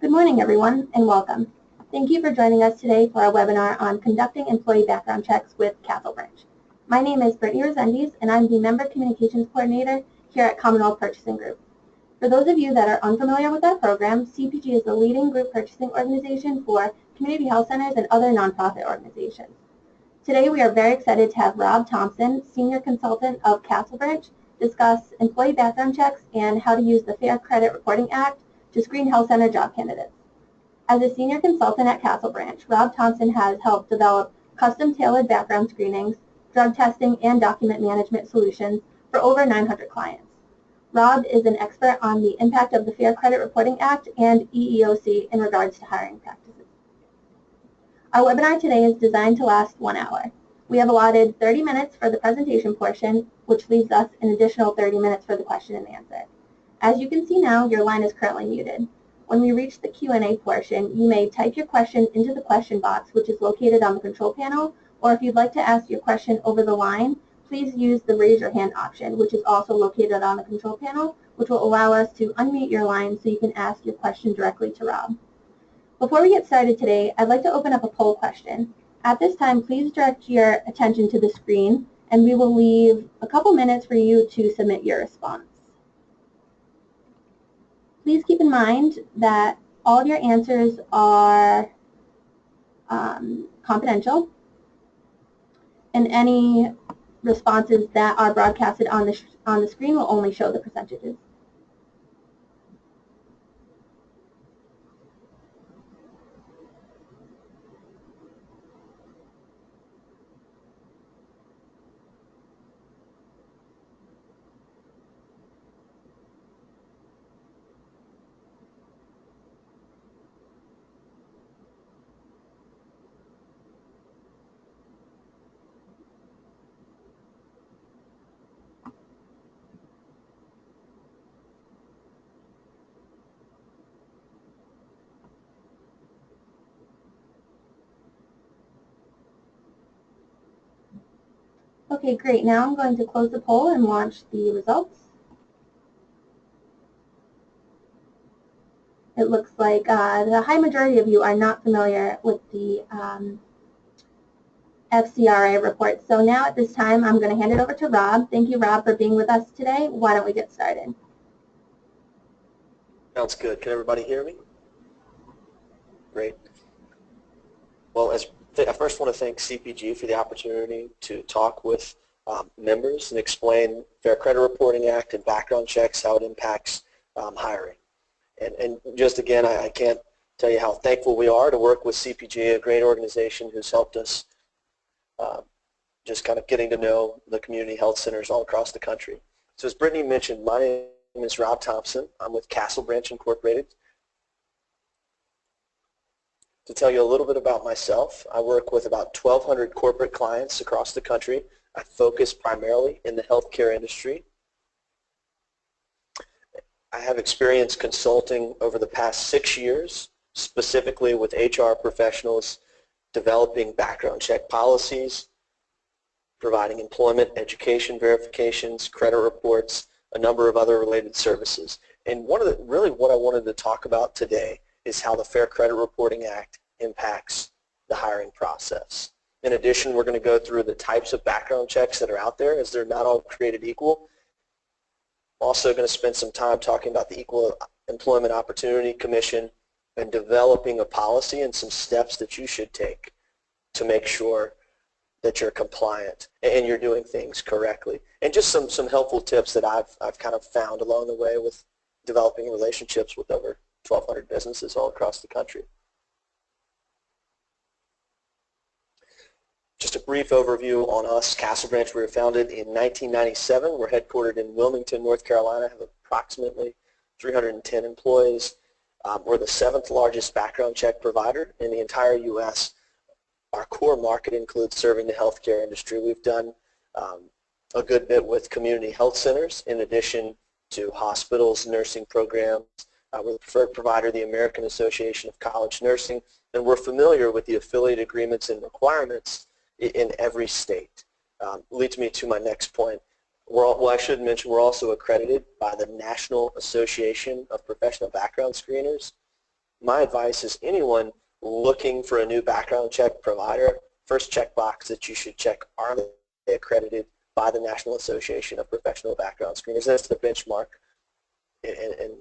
Good morning, everyone, and welcome. Thank you for joining us today for our webinar on conducting employee background checks with Castle Branch. My name is Brittany Resendiz, and I'm the Member Communications Coordinator here at Commonwealth Purchasing Group. For those of you that are unfamiliar with our program, CPG is the leading group purchasing organization for community health centers and other nonprofit organizations. Today, we are very excited to have Rob Thompson, Senior Consultant of Castle Branch, discuss employee background checks and how to use the Fair Credit Reporting Act to screen health center job candidates. As a senior consultant at Castle Branch, Rob Thompson has helped develop custom-tailored background screenings, drug testing, and document management solutions for over 900 clients. Rob is an expert on the impact of the Fair Credit Reporting Act and EEOC in regards to hiring practices. Our webinar today is designed to last 1 hour. We have allotted 30 minutes for the presentation portion, which leaves us an additional 30 minutes for the question and answer. As you can see now, your line is currently muted. When we reach the Q&A portion, you may type your question into the question box, which is located on the control panel, or if you'd like to ask your question over the line, please use the raise your hand option, which is also located on the control panel, which will allow us to unmute your line so you can ask your question directly to Rob. Before we get started today, I'd like to open up a poll question. At this time, please direct your attention to the screen, and we will leave a couple minutes for you to submit your response. Please keep in mind that all of your answers are confidential, and any responses that are broadcasted on the screen will only show the percentages. Okay, great. Now I'm going to close the poll and launch the results. It looks like the high majority of you are not familiar with the FCRA report. So now at this time, I'm going to hand it over to Rob. Thank you, Rob, for being with us today. Why don't we get started? Sounds good. Can everybody hear me? Great. Well, I first want to thank CPG for the opportunity to talk with members and explain Fair Credit Reporting Act and background checks, how it impacts hiring. And just again, I can't tell you how thankful we are to work with CPG, a great organization who's helped us just kind of getting to know the community health centers all across the country. So as Brittany mentioned, my name is Rob Thompson. I'm with Castle Branch Incorporated. To tell you a little bit about myself, I work with about 1,200 corporate clients across the country. I focus primarily in the healthcare industry. I have experience consulting over the past 6 years, specifically with HR professionals, developing background check policies, providing employment, education verifications, credit reports, a number of other related services. And really what I wanted to talk about today is how the Fair Credit Reporting Act impacts the hiring process. In addition, we're going to go through the types of background checks that are out there, as they're not all created equal. I'm also going to spend some time talking about the Equal Employment Opportunity Commission and developing a policy and some steps that you should take to make sure that you're compliant and you're doing things correctly. And just some helpful tips that I've kind of found along the way with developing relationships with over 1,200 businesses all across the country. Just a brief overview on us. Castle Branch, we were founded in 1997. We're headquartered in Wilmington, North Carolina, have approximately 310 employees. We're the 7th largest background check provider in the entire U.S. Our core market includes serving the healthcare industry. We've done a good bit with community health centers in addition to hospitals, nursing programs. We're the preferred provider of the American Association of College Nursing, and we're familiar with the affiliate agreements and requirements in every state. Leads me to my next point. I should mention we're also accredited by the National Association of Professional Background Screeners. my advice is anyone looking for a new background check provider, first checkbox that you should check, are they accredited by the National Association of Professional Background Screeners? That's the benchmark in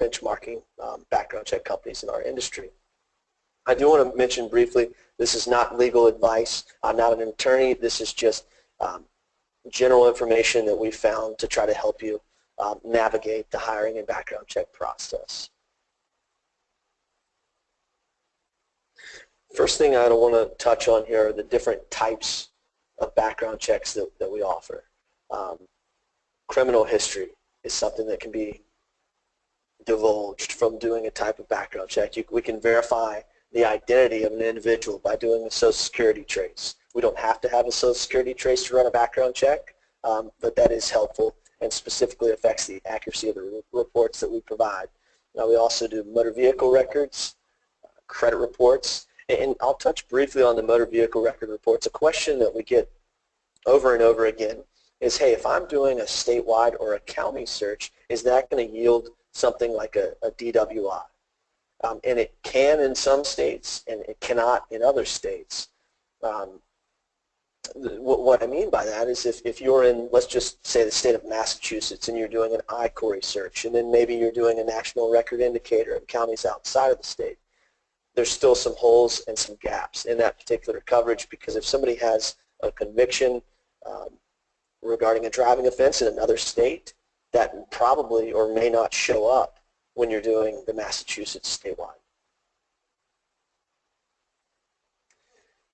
benchmarking background check companies in our industry. I do want to mention briefly, this is not legal advice. I'm not an attorney. This is just general information that we found to try to help you navigate the hiring and background check process. First thing I want to touch on here are the different types of background checks that we offer. Criminal history is something that can be divulged from doing a type of background check. We can verify the identity of an individual by doing a Social Security trace. We don't have to have a Social Security trace to run a background check, but that is helpful and specifically affects the accuracy of the reports that we provide. Now, we also do motor vehicle records, credit reports, and I'll touch briefly on the motor vehicle record reports. A question that we get over and over again is, hey, if I'm doing a statewide or a county search, is that going to yield something like a DWI? And it can in some states, and it cannot in other states. What I mean by that is if you're in, let's just say, the state of Massachusetts, and you're doing an I-Corey search, and then maybe you're doing a national record indicator in counties outside of the state, there's still some holes and some gaps in that particular coverage, because if somebody has a conviction regarding a driving offense in another state, that probably or may not show up when you're doing the Massachusetts statewide.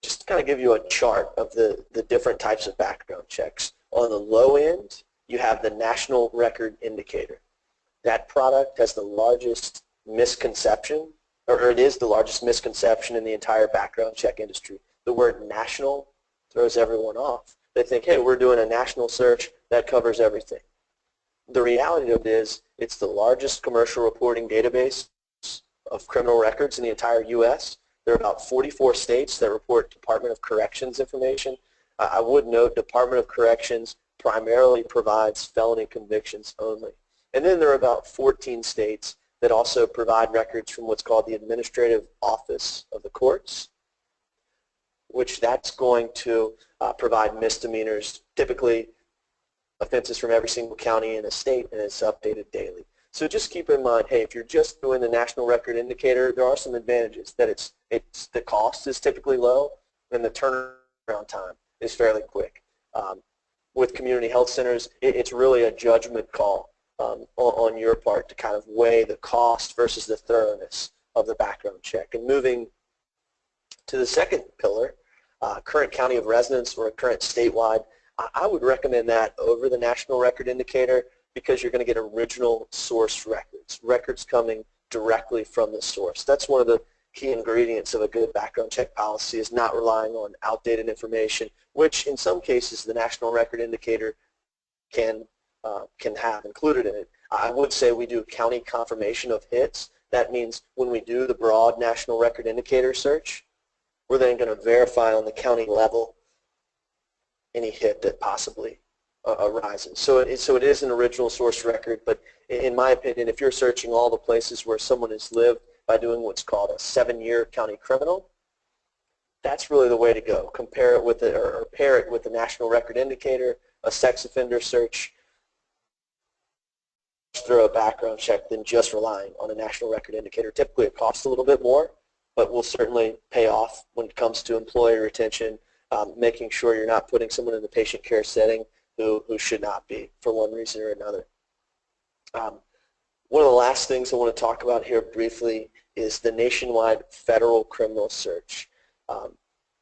Just to kind of give you a chart of the different types of background checks. On the low end, you have the National Record Indicator. That product has the largest misconception, or it is the largest misconception in the entire background check industry. The word national throws everyone off. They think, hey, we're doing a national search, that covers everything. The reality of it is, it's the largest commercial reporting database of criminal records in the entire U.S. There are about 44 states that report Department of Corrections information. I would note Department of Corrections primarily provides felony convictions only. And then there are about 14 states that also provide records from what's called the Administrative Office of the Courts, which that's going to provide misdemeanors, typically offenses from every single county in a state, and it's updated daily. So just keep in mind, hey, if you're just doing the National Record Indicator, there are some advantages. That the cost is typically low, and the turnaround time is fairly quick. With community health centers, it's really a judgment call on your part to kind of weigh the cost versus the thoroughness of the background check. And moving to the second pillar, current county of residence or a current statewide, I would recommend that over the National Record Indicator, because you're going to get original source records, records coming directly from the source. That's one of the key ingredients of a good background check policy, is not relying on outdated information, which in some cases the National Record Indicator can have included in it. I would say we do county confirmation of hits. That means when we do the broad National Record Indicator search, we're then going to verify on the county level any hit that possibly arises. So it is an original source record, but in my opinion, if you're searching all the places where someone has lived by doing what's called a 7-year county criminal, that's really the way to go. Compare it with or pair it with the National Record Indicator, a sex offender search, through a background check than just relying on a National Record Indicator. Typically it costs a little bit more, but will certainly pay off when it comes to employee retention, making sure you're not putting someone in the patient care setting who should not be for one reason or another. One of the last things I want to talk about here briefly is the nationwide federal criminal search.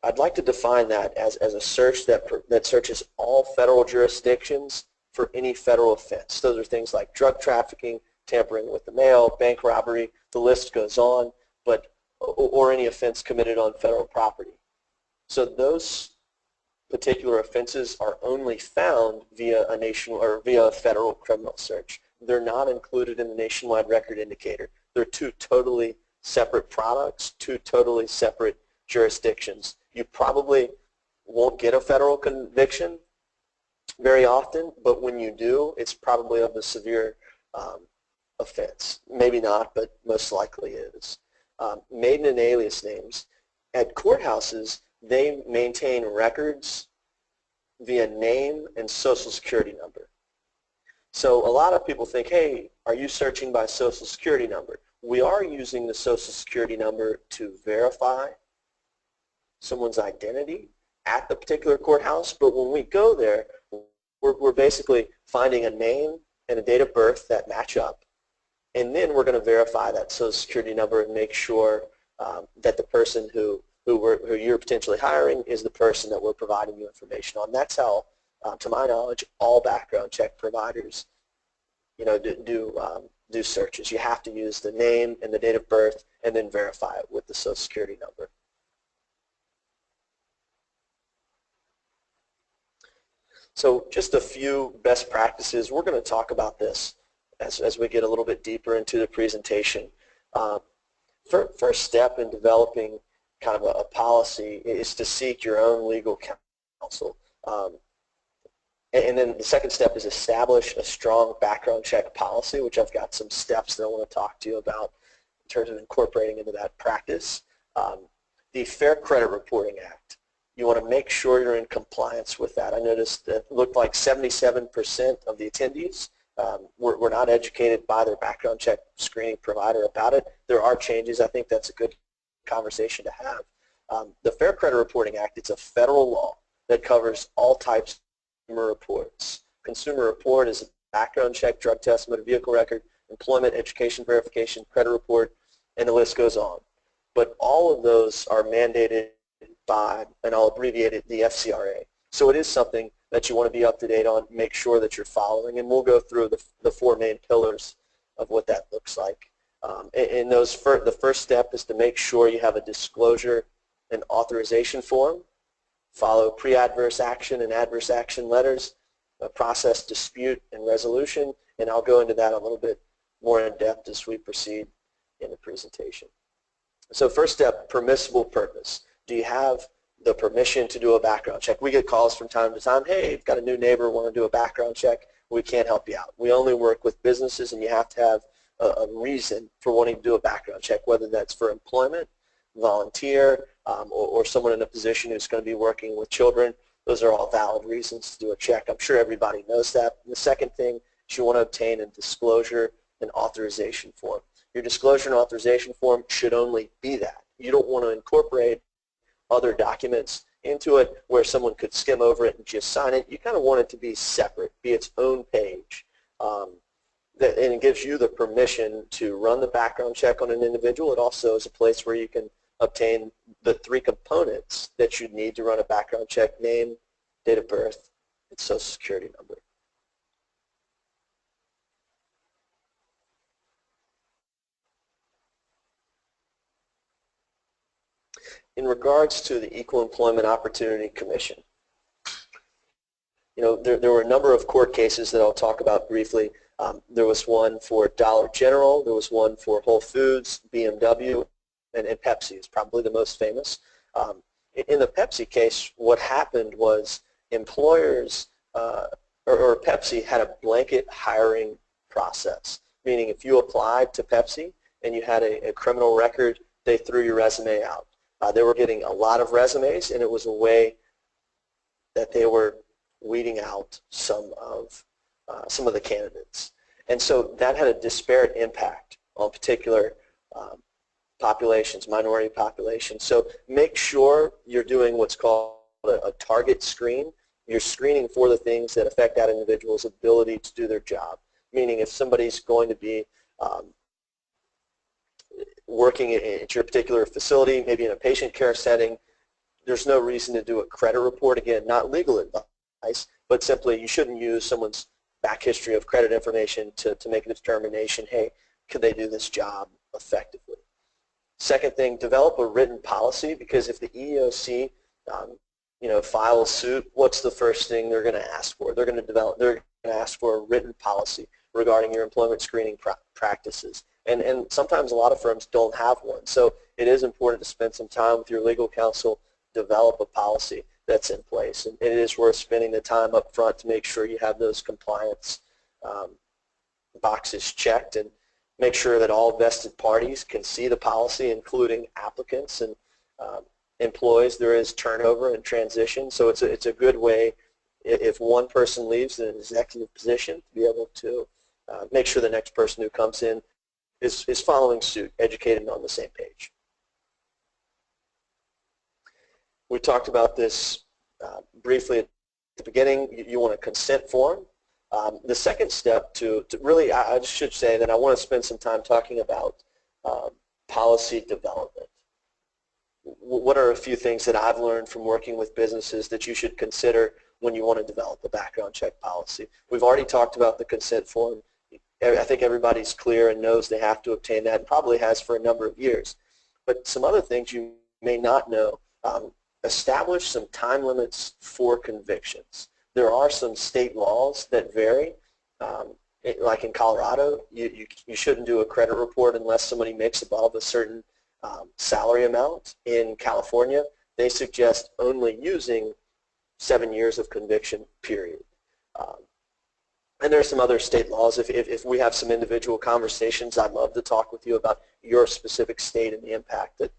I'd like to define that as a search that searches all federal jurisdictions for any federal offense. Those are things like drug trafficking, tampering with the mail, bank robbery, the list goes on, or any offense committed on federal property. So those particular offenses are only found via a federal criminal search. They're not included in the Nationwide Record Indicator. They're two totally separate products, two totally separate jurisdictions. You probably won't get a federal conviction very often, but when you do, it's probably of a severe offense. Maybe not, but most likely is. maiden and alias names. At courthouses, they maintain records via name and social security number. So a lot of people think, hey, are you searching by social security number? We are using the social security number to verify someone's identity at the particular courthouse, but when we go there, we're basically finding a name and a date of birth that match up, and then we're going to verify that social security number and make sure that the person who you're potentially hiring is the person that we're providing you information on. That's how, to my knowledge, all background check providers, do searches. You have to use the name and the date of birth and then verify it with the social security number. So just a few best practices. We're going to talk about this as we get a little bit deeper into the presentation. First step in developing kind of a policy is to seek your own legal counsel. And then the second step is establish a strong background check policy, which I've got some steps that I want to talk to you about in terms of incorporating into that practice. The Fair Credit Reporting Act. You want to make sure you're in compliance with that. I noticed that it looked like 77% of the attendees were not educated by their background check screening provider about it. There are changes. I think that's a good conversation to have. The Fair Credit Reporting Act, it's a federal law that covers all types of consumer reports. Consumer report is a background check, drug test, motor vehicle record, employment, education verification, credit report, and the list goes on. But all of those are mandated by, and I'll abbreviate it, the FCRA. So it is something that you want to be up to date on, make sure that you're following, and we'll go through the four main pillars of what that looks like. The first step is to make sure you have a disclosure and authorization form, follow pre-adverse action and adverse action letters, process dispute and resolution, and I'll go into that a little bit more in depth as we proceed in the presentation. So first step, permissible purpose. Do you have the permission to do a background check? We get calls from time to time, hey, you've got a new neighbor, want to do a background check. We can't help you out. We only work with businesses, and you have to have a reason for wanting to do a background check, whether that's for employment, volunteer, or someone in a position who's going to be working with children. Those are all valid reasons to do a check. I'm sure everybody knows that. And the second thing is you want to obtain a disclosure and authorization form. Your disclosure and authorization form should only be that. You don't want to incorporate other documents into it where someone could skim over it and just sign it. You kind of want it to be separate, be its own page. And it gives you the permission to run the background check on an individual. It also is a place where you can obtain the three components that you need to run a background check: name, date of birth, and social security number. In regards to the Equal Employment Opportunity Commission, there were a number of court cases that I'll talk about briefly. There was one for Dollar General, there was one for Whole Foods, BMW, and Pepsi is probably the most famous. In the Pepsi case, what happened was employers or Pepsi had a blanket hiring process, meaning if you applied to Pepsi and you had a criminal record, they threw your resume out. They were getting a lot of resumes, and it was a way that they were weeding out some of the candidates. And so that had a disparate impact on particular populations, minority populations. So make sure you're doing what's called a target screen. You're screening for the things that affect that individual's ability to do their job, meaning if somebody's going to be working at your particular facility, maybe in a patient care setting, there's no reason to do a credit report. Again, not legal advice, but simply you shouldn't use someone's back history of credit information to make a determination, hey, could they do this job effectively? Second thing, develop a written policy, because if the EEOC files suit, what's the first thing they're going to ask for? They're going to ask for a written policy regarding your employment screening practices. And sometimes a lot of firms don't have one. So it is important to spend some time with your legal counsel, develop a policy that's in place. And it is worth spending the time up front to make sure you have those compliance boxes checked. And make sure that all vested parties can see the policy, including applicants and employees. There is turnover and transition, so it's a good way if one person leaves in an executive position to be able to make sure the next person who comes in is following suit, educated and on the same page. We talked about this briefly at the beginning. You want a consent form. The second step to really, I should say that I want to spend some time talking about policy development. What are a few things that I've learned from working with businesses that you should consider when you want to develop a background check policy? We've already talked about the consent form. I think everybody's clear and knows they have to obtain that, and probably has for a number of years. But some other things you may not know. Establish some time limits for convictions. There are some state laws that vary. Like in Colorado, you shouldn't do a credit report unless somebody makes above a certain salary amount. In California, they suggest only using 7 years of conviction, period. And there are some other state laws. If we have some individual conversations, I'd love to talk with you about your specific state and the impact that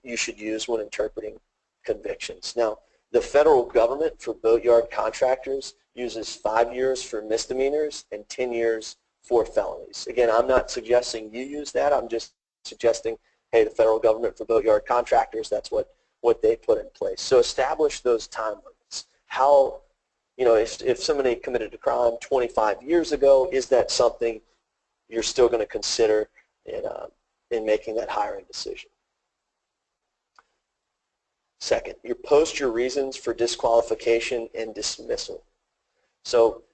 you should use when interpreting convictions. Now, the federal government for boatyard contractors uses 5 years for misdemeanors and 10 years for felonies. Again, I'm not suggesting you use that. I'm just suggesting, hey, the federal government for boatyard contractors, that's what they put in place. So establish those time limits. How, if somebody committed a crime 25 years ago, is that something you're still going to consider in making that hiring decision? Second, you post your reasons for disqualification and dismissal. So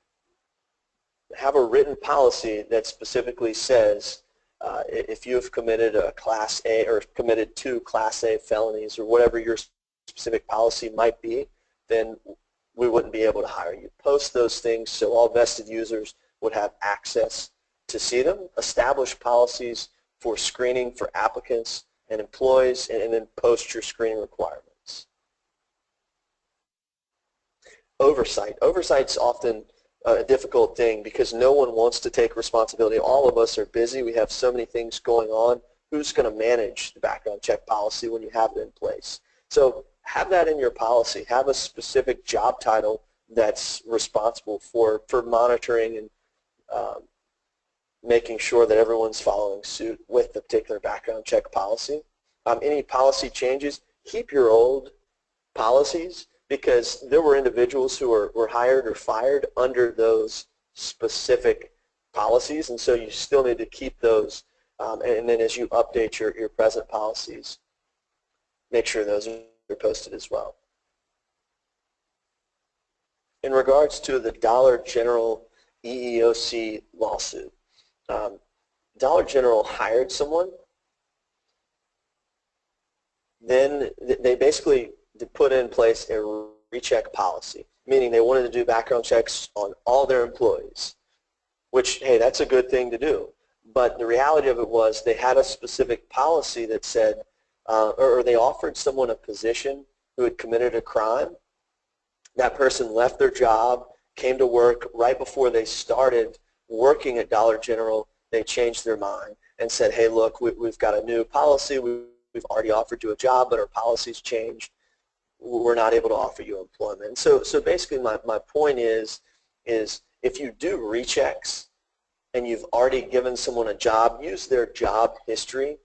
have a written policy that specifically says if you have committed a Class A or committed 2 Class A felonies or whatever your specific policy might be, then we wouldn't be able to hire you. Post those things so all vested users would have access to see them. Establish policies for screening for applicants and employees, and then post your screening requirements. Oversight. Oversight's often a difficult thing because no one wants to take responsibility. All of us are busy. We have so many things going on. Who's going to manage the background check policy when you have it in place? So have that in your policy. Have a specific job title that's responsible for monitoring and making sure that everyone's following suit with the particular background check policy. Any policy changes, keep your old policies, because there were individuals who were hired or fired under those specific policies, and so you still need to keep those. And then as you update your present policies, make sure those are posted as well. In regards to the Dollar General EEOC lawsuit, Dollar General hired someone, then they basically put in place a recheck policy, meaning they wanted to do background checks on all their employees, which, hey, that's a good thing to do. But the reality of it was they had a specific policy that said, or they offered someone a position who had committed a crime. That person left their job, came to work right before they started working at Dollar General. They changed their mind and said, hey, look, we've got a new policy. We've already offered you a job, but our policy's changed. We're not able to offer you employment. So basically my point is if you do rechecks and you've already given someone a job, use their job history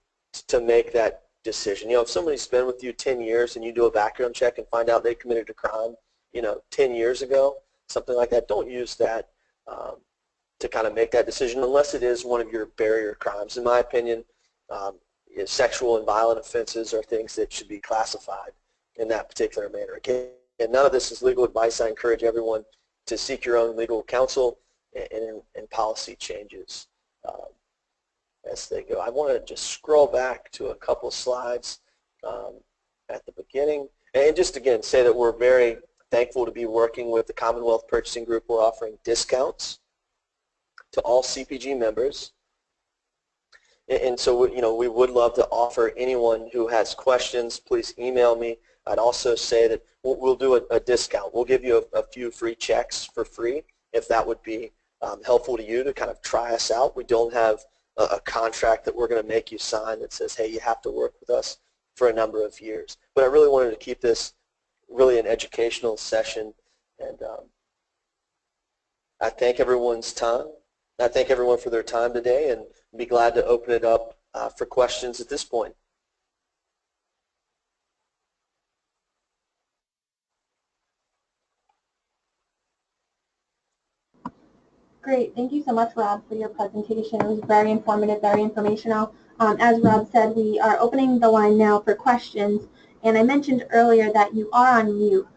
to make that decision. If somebody's been with you 10 years and you do a background check and find out they committed a crime, 10 years ago, something like that, don't use that to kind of make that decision unless it is one of your barrier crimes. In my opinion, sexual and violent offenses are things that should be classified in that particular manner. Again, none of this is legal advice. I encourage everyone to seek your own legal counsel and policy changes as they go. I want to just scroll back to a couple slides at the beginning and just again say that we're very thankful to be working with the Commonwealth Purchasing Group. We're offering discounts to all CPG members. And so, we would love to offer anyone who has questions, please email me. I'd also say that we'll do a discount. We'll give you a few free checks for free if that would be helpful to you to kind of try us out. We don't have a contract that we're going to make you sign that says, hey, you have to work with us for a number of years. But I really wanted to keep this really an educational session, and I thank everyone's time. I thank everyone for their time today, and be glad to open it up for questions at this point. Great. Thank you so much, Rob, for your presentation. It was very informative, very informational. As Rob said, we are opening the line now for questions. And I mentioned earlier that you are on mute.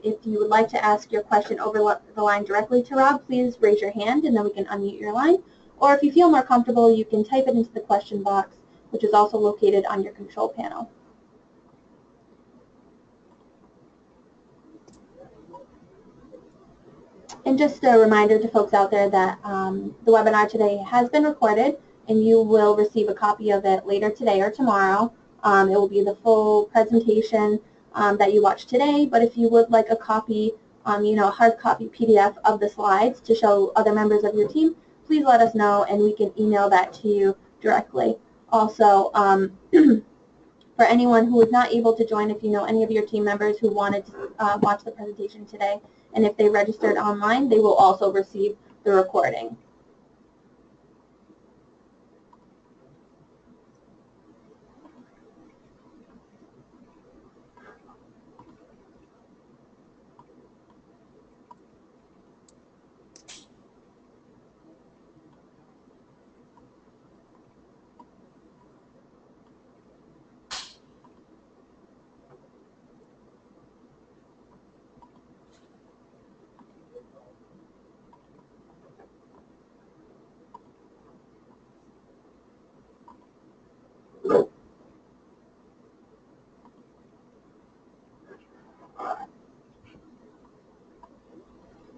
If you would like to ask your question over the line directly to Rob, please raise your hand and then we can unmute your line. Or if you feel more comfortable, you can type it into the question box, which is also located on your control panel. And just a reminder to folks out there that the webinar today has been recorded, and you will receive a copy of it later today or tomorrow. It will be the full presentation that you watched today, but if you would like a copy, a hard copy PDF of the slides to show other members of your team, please let us know and we can email that to you directly. Also, for anyone who was not able to join, if you know any of your team members who wanted to watch the presentation today, and if they registered online, they will also receive the recording.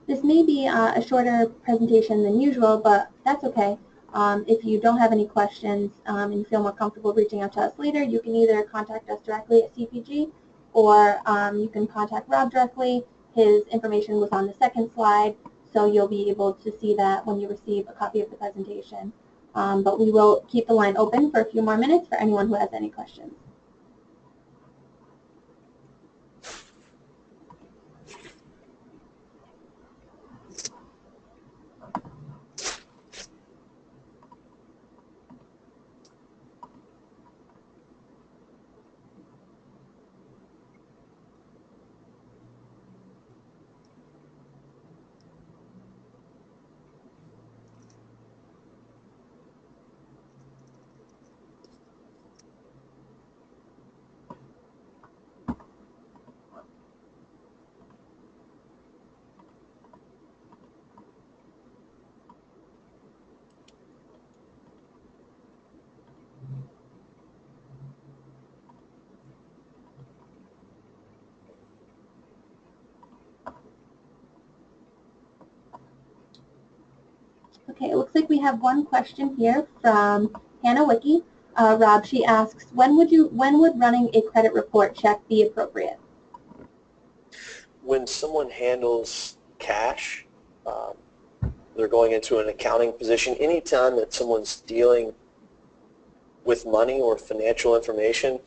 This may be a shorter presentation than usual, but that's okay. If you don't have any questions and you feel more comfortable reaching out to us later, you can either contact us directly at CPG, or you can contact Rob directly. His information was on the second slide, so you'll be able to see that when you receive a copy of the presentation. But we will keep the line open for a few more minutes for anyone who has any questions. Okay, it looks like we have one question here from Hannah Wicke. Rob, she asks, when would running a credit report check be appropriate? When someone handles cash, they're going into an accounting position. Anytime that someone's dealing with money or financial information,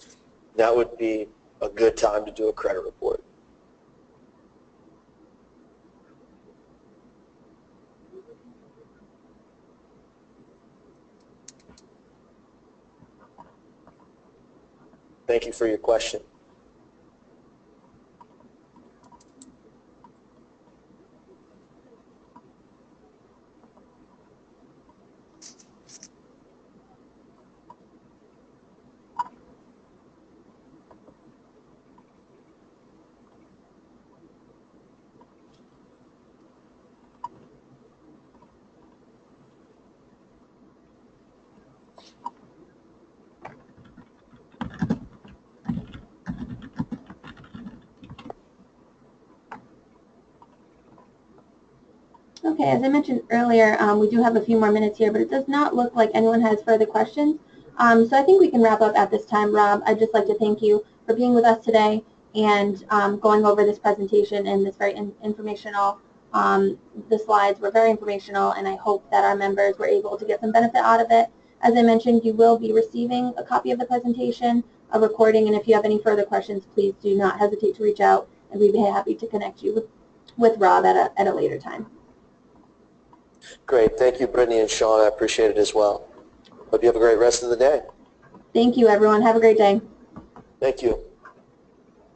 that would be a good time to do a credit report. Thank you for your question. Okay, as I mentioned earlier, we do have a few more minutes here, but it does not look like anyone has further questions. So I think we can wrap up at this time. Rob, I'd just like to thank you for being with us today and going over this presentation and this very informational The slides were very informational, and I hope that our members were able to get some benefit out of it. As I mentioned, you will be receiving a copy of the presentation, a recording, and if you have any further questions, please do not hesitate to reach out, and we'd be happy to connect you with Rob at a later time. Great. Thank you, Brittany and Sean. I appreciate it as well. Hope you have a great rest of the day. Thank you, everyone. Have a great day. Thank you.